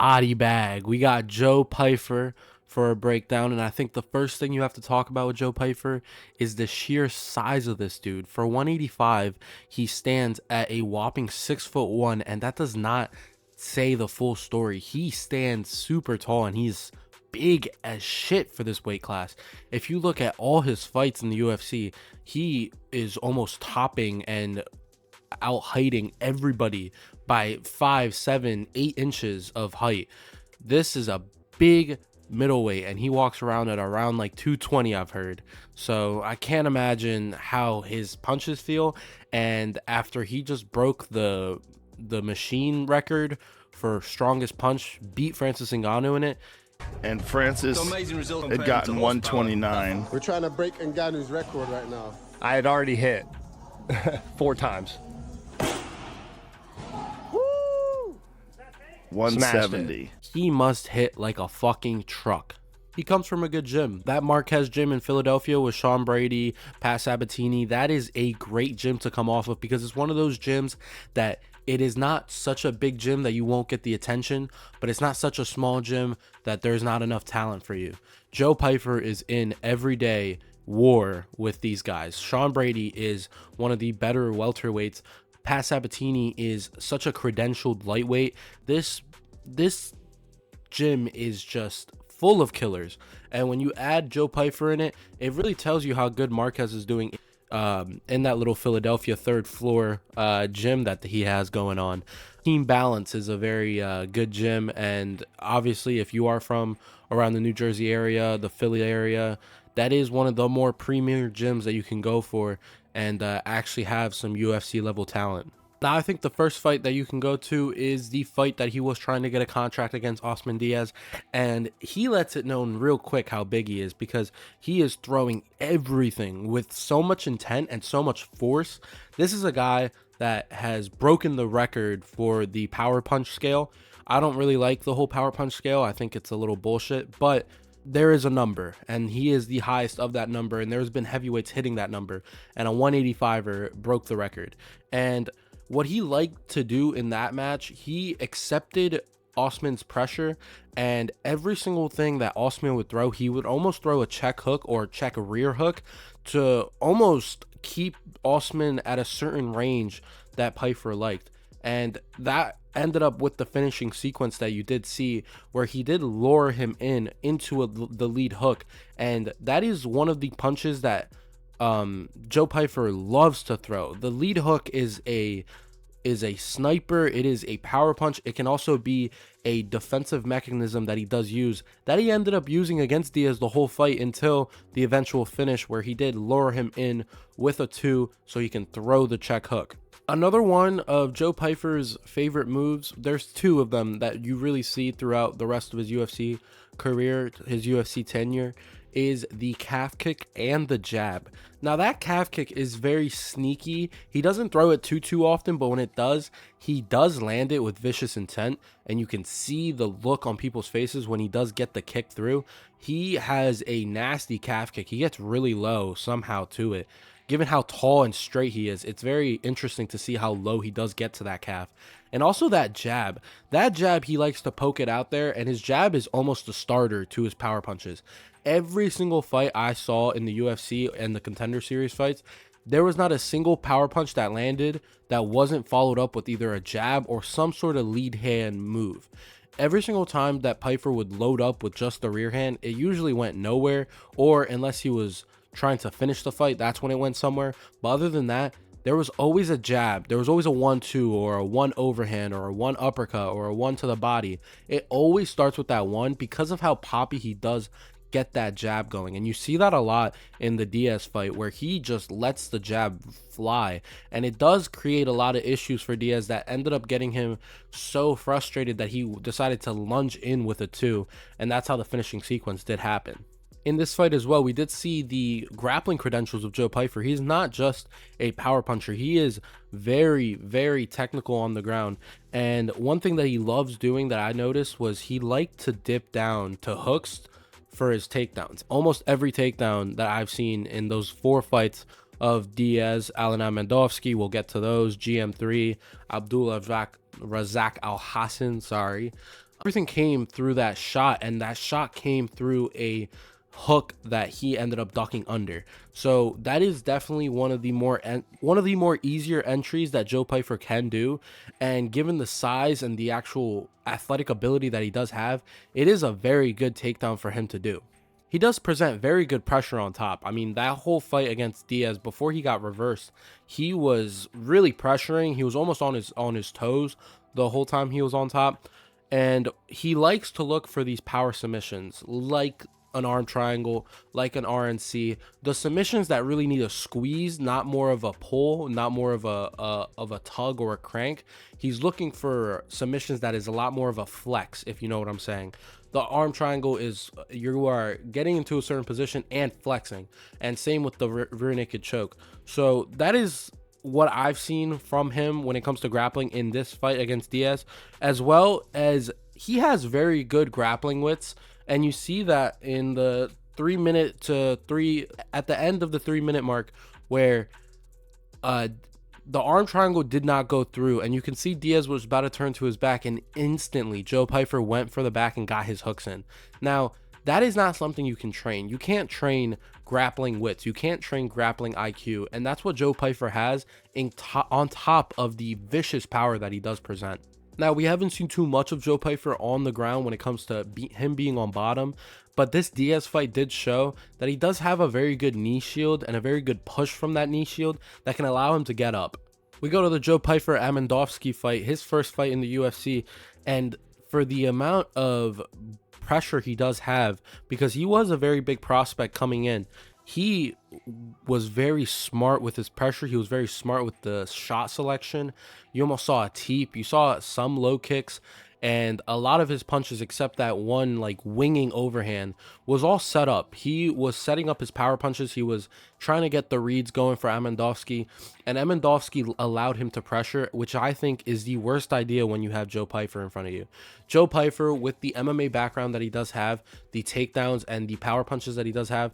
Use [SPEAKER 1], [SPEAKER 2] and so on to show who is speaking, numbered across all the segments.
[SPEAKER 1] body bag. We got Joe Pyfer for a breakdown, and I think the first thing you have to talk about with Joe Pyfer is the sheer size of this dude. For 185, he stands at a whopping 6'1", and that does not say the full story. He stands super tall, and he's big as shit for this weight class. If you look at all his fights in the UFC, he is almost topping and out heighting everybody by 5, 7, 8 inches of height. This is a big middleweight, and he walks around at around like 220, I've heard. So I can't imagine how his punches feel. And after he just broke the machine record for strongest punch, beat Francis Ngannou in it.
[SPEAKER 2] And Francis had gotten 129.
[SPEAKER 3] We're trying to break Ngannou's record right now.
[SPEAKER 4] I had already hit 4 times.
[SPEAKER 2] 170.
[SPEAKER 1] He must hit like a fucking truck. He comes from a good gym. That Marquez gym in Philadelphia with Sean Brady, Pat Sabatini, that is a great gym to come off of, because it's one of those gyms that it is not such a big gym that you won't get the attention, but it's not such a small gym that there's not enough talent for you. Joe Pyfer is in everyday war with these guys. Sean Brady is one of the better welterweights. Pat Sabatini is such a credentialed lightweight. This gym is just full of killers, and when you add Joe Pyfer in it, it really tells you how good Marquez is doing in that little Philadelphia third floor gym that he has going on. Team Balance is a very good gym, and obviously if you are from around the New Jersey area, the Philly area, that is one of the more premier gyms that you can go for and actually have some UFC level talent. Now, I think the first fight that you can go to is the fight that he was trying to get a contract against Osman Diaz, and he lets it known real quick how big he is, because he is throwing everything with so much intent and so much force. This is a guy that has broken the record for the power punch scale. I don't really like the whole power punch scale. I think it's a little bullshit, but there is a number, and he is the highest of that number, and there's been heavyweights hitting that number, and a 185er broke the record. And what he liked to do in that match, he accepted Osman's pressure, and every single thing that Osman would throw, he would almost throw a check hook or check rear hook to almost keep Osman at a certain range that Pyfer liked. And that ended up with the finishing sequence that you did see, where he did lure him into the lead hook. And that is one of the punches that Joe Pyfer loves to throw. The lead hook is a sniper. It is a power punch. It can also be a defensive mechanism that he does use, that he ended up using against Diaz the whole fight until the eventual finish, where he did lure him in with a 2 so he can throw the check hook. Another one of Joe Pyfer's favorite moves, there's 2 of them that you really see throughout the rest of his UFC career, his UFC tenure, is the calf kick and the jab. Now, that calf kick is very sneaky. He doesn't throw it too often, but when it does, he does land it with vicious intent, and you can see the look on people's faces when he does get the kick through. He has a nasty calf kick. He gets really low somehow to it. Given how tall and straight he is, it's very interesting to see how low he does get to that calf. And also that jab. That jab, he likes to poke it out there, and his jab is almost a starter to his power punches. Every single fight I saw in the UFC and the Contender Series fights, there was not a single power punch that landed that wasn't followed up with either a jab or some sort of lead hand move. Every single time that Pyfer would load up with just the rear hand, it usually went nowhere, or unless he was trying to finish the fight, that's when it went somewhere. But other than that, there was always a jab. There was always a 1-2 or a 1 overhand or a 1 uppercut or a 1 to the body. It always starts with that 1 because of how poppy he does get that jab going. And you see that a lot in the Diaz fight, where he just lets the jab fly, and it does create a lot of issues for Diaz that ended up getting him so frustrated that he decided to lunge in with a 2, and that's how the finishing sequence did happen. In this fight as well, we did see the grappling credentials of Joe Pyfer. He's not just a power puncher. He is very, very technical on the ground. And one thing that he loves doing that I noticed was he liked to dip down to hooks for his takedowns. Almost every takedown that I've seen in those 4 fights of Diaz, Alan Amandovsky, we'll get to those, GM3, Abdullah Razak Al Hassan, sorry. Everything came through that shot, and that shot came through a hook that he ended up ducking under. So that is definitely one of the more easier entries that Joe Pyfer can do. And given the size and the actual athletic ability that he does have, it is a very good takedown for him to do. He does present very good pressure on top. I mean, that whole fight against Diaz, before he got reversed, he was really pressuring. He was almost on his toes the whole time he was on top. And he likes to look for these power submissions, like an arm triangle, like an RNC, the submissions that really need a squeeze, not more of a pull, not more of a tug or a crank. He's looking for submissions that is a lot more of a flex, if you know what I'm saying. The arm triangle is you are getting into a certain position and flexing, and same with the rear naked choke. So that is what I've seen from him when it comes to grappling in this fight against Diaz, as well as he has very good grappling wits. And you see that in the 3 minute to 3 at the end of the 3 minute mark, where the arm triangle did not go through, and you can see Diaz was about to turn to his back, and instantly Joe Pyfer went for the back and got his hooks in. Now, that is not something you can train. You can't train grappling wits. You can't train grappling IQ. And that's what Joe Pyfer has on top of the vicious power that he does present. Now, we haven't seen too much of Joe Pyfer on the ground when it comes to him being on bottom, but this Diaz fight did show that he does have a very good knee shield and a very good push from that knee shield that can allow him to get up. We go to the Joe Pyfer Amandovski fight, his first fight in the UFC, and for the amount of pressure he does have, because he was a very big prospect coming in, he was very smart with his pressure. He was very smart with the shot selection. You almost saw a teep. You saw some low kicks, and a lot of his punches, except that one like winging overhand, was all set up. He was setting up his power punches. He was trying to get the reads going for Amandovski, and Amandovski allowed him to pressure, which I think is the worst idea when you have Joe Pyfer in front of you. Joe Pyfer, with the MMA background that he does have, the takedowns and the power punches that he does have,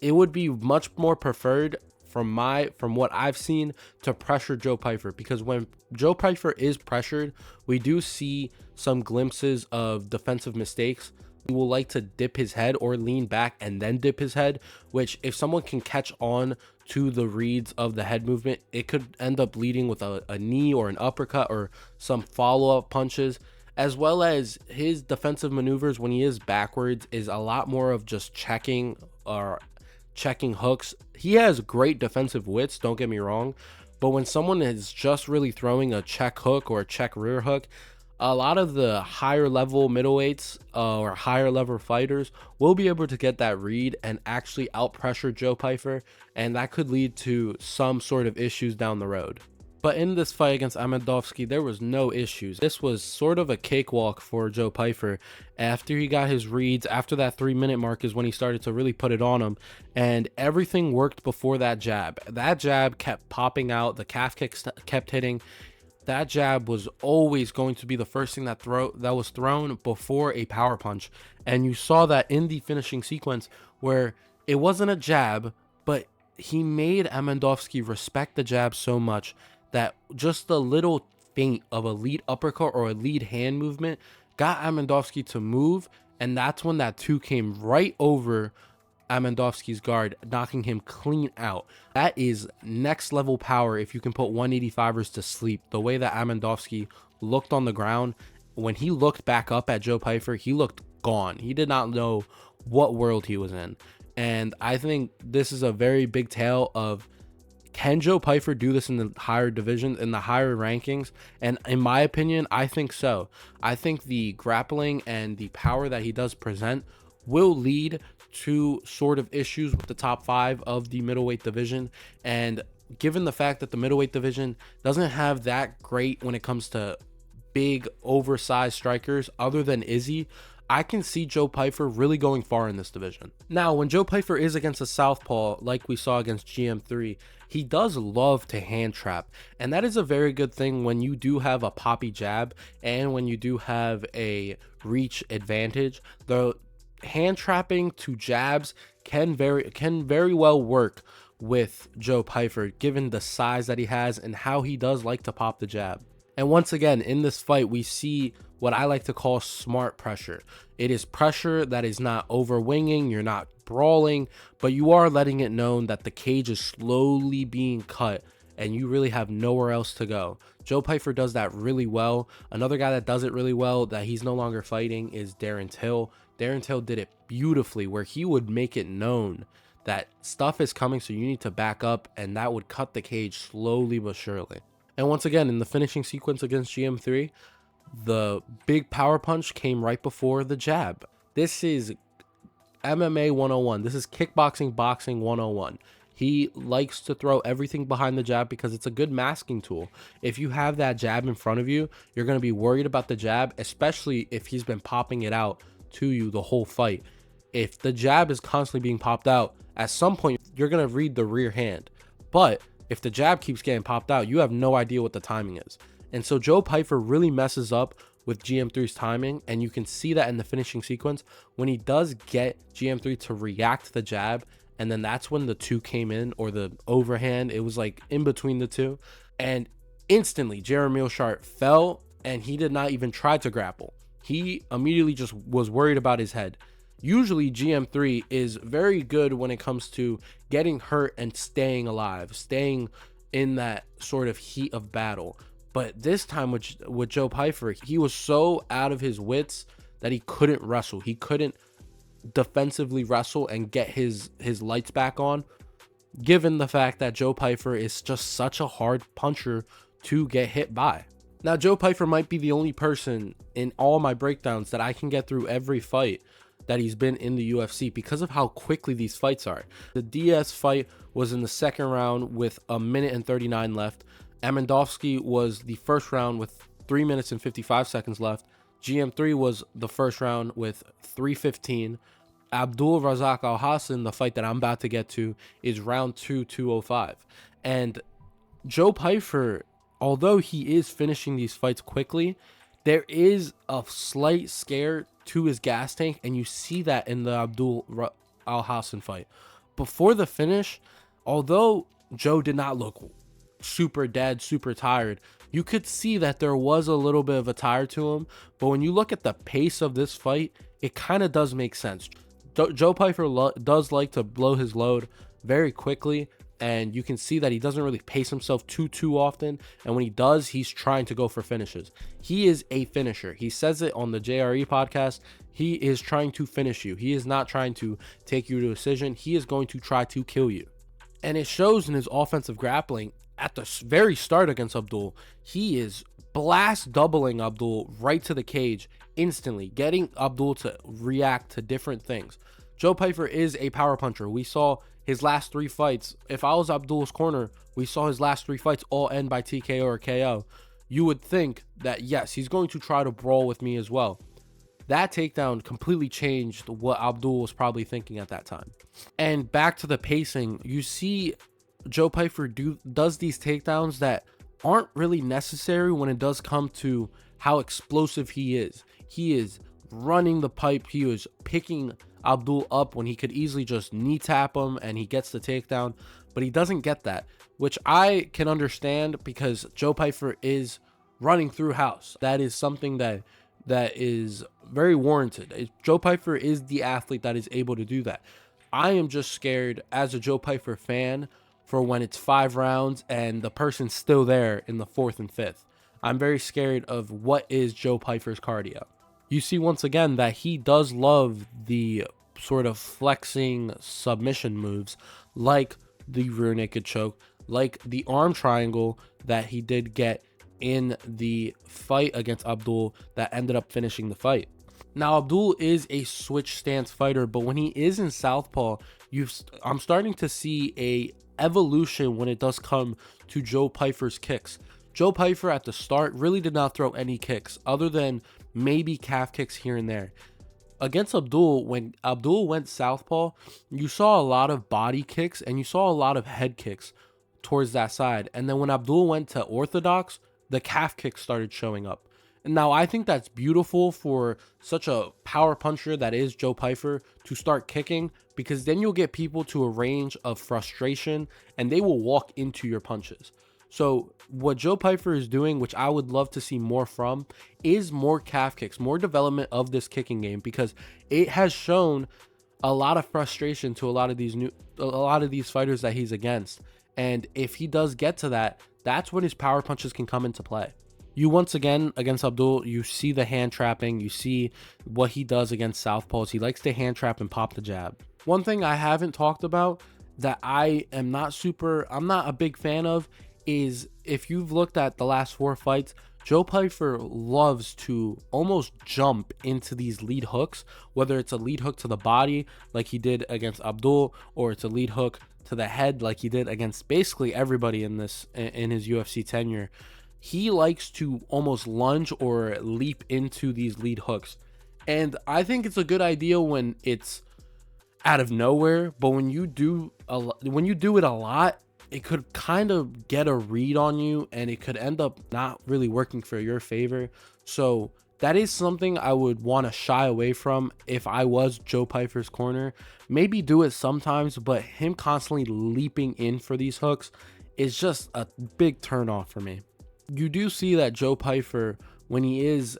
[SPEAKER 1] it would be much more preferred from what I've seen to pressure Joe Pyfer, because when Joe Pyfer is pressured, we do see some glimpses of defensive mistakes. He will like to dip his head or lean back and then dip his head, which if someone can catch on to the reads of the head movement, it could end up leading with a knee or an uppercut or some follow-up punches. As well as his defensive maneuvers when he is backwards is a lot more of just checking hooks. He has great defensive wits, don't get me wrong, but when someone is just really throwing a check hook or a check rear hook, a lot of the higher level middleweights or higher level fighters will be able to get that read and actually out pressure Joe Pyfer, and that could lead to some sort of issues down the road. But in this fight against Amandovski, there was no issues. This was sort of a cakewalk for Joe Pyfer. After he got his reads, after that 3 minute mark is when he started to really put it on him. And everything worked before that jab. That jab kept popping out. The calf kicks kept hitting. That jab was always going to be the first thing that was thrown before a power punch. And you saw that in the finishing sequence where it wasn't a jab, but he made Amandovski respect the jab so much that just a little feint of a lead uppercut or a lead hand movement got Amandovski to move, and that's when that 2 came right over Amandovski's guard, knocking him clean out. That is next level power if you can put 185ers to sleep. The way that Amandovski looked on the ground, when he looked back up at Joe Pyfer, he looked gone. He did not know what world he was in. And I think this is a very big tale of, can Joe Pyfer do this in the higher divisions, in the higher rankings? And in my opinion, I think so. I think the grappling and the power that he does present will lead to sort of issues with the top 5 of the middleweight division. And given the fact that the middleweight division doesn't have that great when it comes to big oversized strikers other than Izzy, I can see Joe Pyfer really going far in this division. Now, when Joe Pyfer is against a southpaw, like we saw against GM3, he does love to hand trap. And that is a very good thing when you do have a poppy jab and when you do have a reach advantage. The hand trapping to jabs can very well work with Joe Pyfer, given the size that he has and how he does like to pop the jab. And once again, in this fight, we see what I like to call smart pressure. It is pressure that is not overwinging, you're not brawling, but you are letting it known that the cage is slowly being cut and you really have nowhere else to go. Joe Pyfer does that really well. Another guy that does it really well that he's no longer fighting is Darren Till. Darren Till did it beautifully, where he would make it known that stuff is coming, so you need to back up, and that would cut the cage slowly but surely. And once again, in the finishing sequence against GM3, the big power punch came right before the jab. This is MMA 101. This is kickboxing, boxing 101. He likes to throw everything behind the jab because it's a good masking tool. If you have that jab in front of you, you're going to be worried about the jab, especially if he's been popping it out to you the whole fight. If the jab is constantly being popped out, at some point, you're going to read the rear hand. But if the jab keeps getting popped out, you have no idea what the timing is. And so Joe Pyfer really messes up with GM3's timing, and you can see that in the finishing sequence when he does get GM3 to react to the jab, and then that's when the two came in, or the overhand. It was like in between the two, and instantly Jeremy Sharp fell, and he did not even try to grapple. He immediately just was worried about his head. Usually GM3 is very good when it comes to getting hurt and staying alive, staying in that sort of heat of battle. But this time with Joe Pyfer, he was so out of his wits that he couldn't wrestle. He couldn't defensively wrestle and get his lights back on, given the fact that Joe Pyfer is just such a hard puncher to get hit by. Now, Joe Pyfer might be the only person in all my breakdowns that I can get through every fight that he's been in the UFC because of how quickly these fights are. The DS fight was in the second round with 1:39 left. Amandovsky was the first round with 3 minutes and 55 seconds left. GM3 was the first round with 3:15. Abdul Razak Al Hassan, the fight that I'm about to get to, is round 2, 2:05. And Joe Pyfer, although he is finishing these fights quickly, there is a slight scare to his gas tank, and you see that in the Abdul Al Hassan fight. Before the finish, although Joe did not look super dead, super tired, you could see that there was a little bit of a tire to him. But when you look at the pace of this fight, it kind of does make sense. Joe Pyfer does like to blow his load very quickly, and you can see that he doesn't really pace himself too often, and when he does, he's trying to go for finishes. He is a finisher. He says it on the JRE podcast. He is trying to finish you. He is not trying to take you to a decision. He is going to try to kill you. And it shows in his offensive grappling. At the very start against Abdul, he is blast doubling Abdul right to the cage instantly, getting Abdul to react to different things. Joe Pyfer is a power puncher. We saw his last 3 fights. If I was Abdul's corner, we saw his last 3 fights all end by TKO or KO. You would think that, yes, he's going to try to brawl with me as well. That takedown completely changed what Abdul was probably thinking at that time. And back to the pacing, you see Joe Pyfer does these takedowns that aren't really necessary when it does come to how explosive he is. He is running the pipe. He is picking Abdul up when he could easily just knee tap him and he gets the takedown, but he doesn't get that, which I can understand because Joe Pyfer is running through house. That is something that is very warranted. Joe Pyfer is the athlete that is able to do that. I am just scared as a Joe Pyfer fan for when it's 5 rounds and the person's still there in the 4th and 5th. I'm very scared of what is Joe Pyfer's cardio. You see once again that he does love the sort of flexing submission moves like the rear naked choke, like the arm triangle that he did get in the fight against Abdul that ended up finishing the fight. Now, Abdul is a switch stance fighter, but when he is in southpaw, I'm starting to see a evolution when it does come to Joe Pyfer's kicks. Joe Pyfer at the start really did not throw any kicks other than maybe calf kicks here and there. Against Abdul, when Abdul went southpaw, you saw a lot of body kicks and you saw a lot of head kicks towards that side. And then when Abdul went to orthodox, the calf kicks started showing up. And now I think that's beautiful for such a power puncher that is Joe Pyfer to start kicking, because then you'll get people to a range of frustration and they will walk into your punches. So what Joe Pyfer is doing, which I would love to see more from, is more calf kicks, more development of this kicking game, because it has shown a lot of frustration to a lot of these fighters that he's against. And if he does get to that, that's when his power punches can come into play. You once again against Abdul, you see the hand trapping, you see what he does against southpaws. He likes to hand trap and pop the jab. One thing I haven't talked about that I'm not a big fan of is, if you've looked at the last 4 fights, Joe Pyfer loves to almost jump into these lead hooks, whether it's a lead hook to the body like he did against Abdul, or it's a lead hook to the head like he did against basically everybody in his UFC tenure. He likes to almost lunge or leap into these lead hooks. And I think it's a good idea when it's out of nowhere, but when you do it a lot, it could kind of get a read on you, and it could end up not really working for your favor. So that is something I would want to shy away from if I was Joe Pyfer's corner. Maybe do it sometimes, but him constantly leaping in for these hooks is just a big turn off for me. You do see that Joe Pyfer, when he is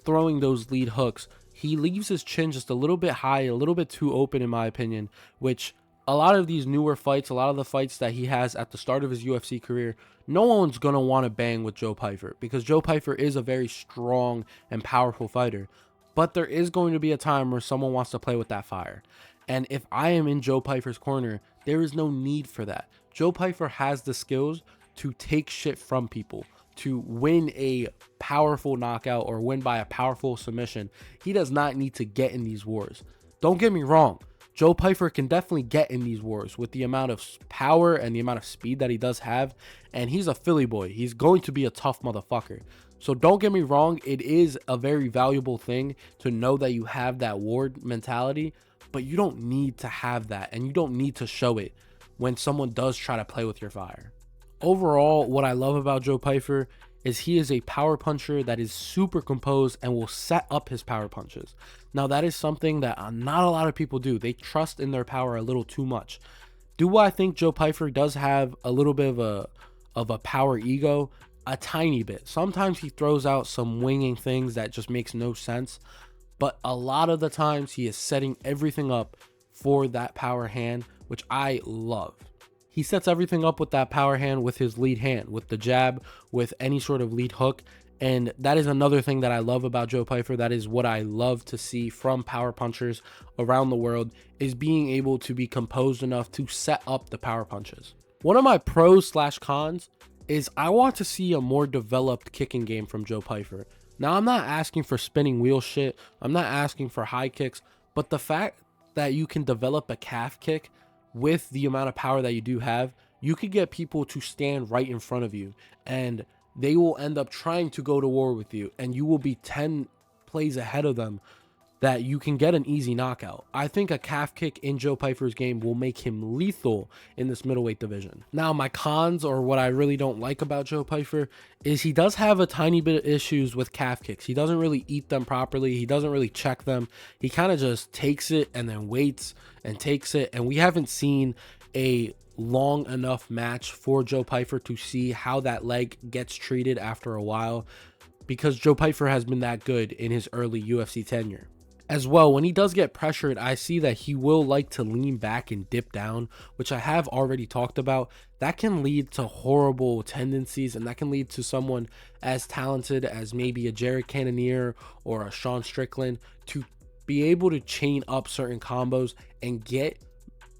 [SPEAKER 1] throwing those lead hooks, he leaves his chin just a little bit high, a little bit too open in my opinion, which a lot of these newer fights, a lot of the fights that he has at the start of his UFC career, no one's going to want to bang with Joe Pyfer, because Joe Pyfer is a very strong and powerful fighter. But there is going to be a time where someone wants to play with that fire. And if I am in Joe Pyfer's corner, there is no need for that. Joe Pyfer has the skills to take shit from people, to win a powerful knockout or win by a powerful submission. He does not need to get in these wars. Don't get me wrong. Joe Pyfer can definitely get in these wars with the amount of power and the amount of speed that he does have. And he's a Philly boy. He's going to be a tough motherfucker. So don't get me wrong. It is a very valuable thing to know that you have that ward mentality, but you don't need to have that, and you don't need to show it when someone does try to play with your fire. Overall, what I love about Joe Pyfer is he is a power puncher that is super composed and will set up his power punches. Now, that is something that not a lot of people do. They trust in their power a little too much. Do I think Joe Pyfer does have a little bit of a power ego? A tiny bit. Sometimes he throws out some winging things that just makes no sense, but a lot of the times he is setting everything up for that power hand, which I love. He sets everything up with that power hand, with his lead hand, with the jab, with any sort of lead hook. And that is another thing that I love about Joe Pyfer. That is what I love to see from power punchers around the world, is being able to be composed enough to set up the power punches. One of my pros / cons is I want to see a more developed kicking game from Joe Pyfer. Now, I'm not asking for spinning wheel shit. I'm not asking for high kicks, but the fact that you can develop a calf kick with the amount of power that you do have, you could get people to stand right in front of you, and they will end up trying to go to war with you, and you will be 10 plays ahead of them, that you can get an easy knockout. I think a calf kick in Joe Pyfer's game will make him lethal in this middleweight division. Now, my cons, or what I really don't like about Joe Pyfer, is he does have a tiny bit of issues with calf kicks. He doesn't really eat them properly. He doesn't really check them. He kind of just takes it and then waits and takes it. And we haven't seen a long enough match for Joe Pyfer to see how that leg gets treated after a while, because Joe Pyfer has been that good in his early UFC tenure. As well, when he does get pressured, I see that he will like to lean back and dip down, which I have already talked about. That can lead to horrible tendencies, and that can lead to someone as talented as maybe a Jared Cannonier or a Sean Strickland to be able to chain up certain combos and get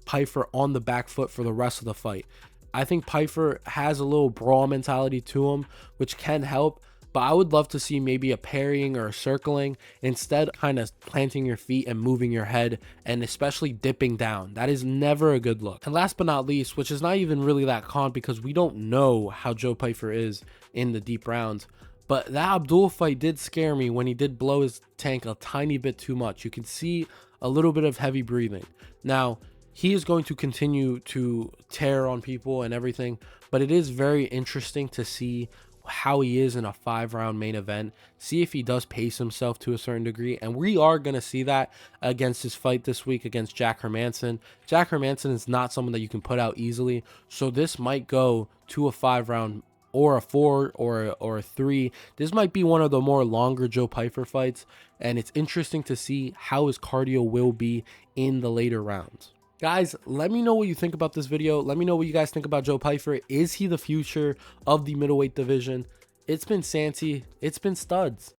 [SPEAKER 1] Pyfer on the back foot for the rest of the fight. I think Pyfer has a little brawl mentality to him, which can help. But I would love to see maybe a parrying or a circling, instead kind of planting your feet and moving your head, and especially dipping down. That is never a good look. And last but not least, which is not even really that con, because we don't know how Joe Pyfer is in the deep rounds, but that Abdul fight did scare me when he did blow his tank a tiny bit too much. You can see a little bit of heavy breathing. Now, he is going to continue to tear on people and everything, but it is very interesting to see how he is in a 5-round main event, see if he does pace himself to a certain degree. And we are going to see that against his fight this week against Jack Hermanson. Jack Hermanson is not someone that you can put out easily, so this might go to a 5-round or a 4 or a 3. This might be one of the more longer Joe Pyfer fights, and it's interesting to see how his cardio will be in the later rounds. Guys, let me know what you think about this video. Let me know what you guys think about Joe Pyfer. Is he the future of the middleweight division? It's been Santi. It's been Studs.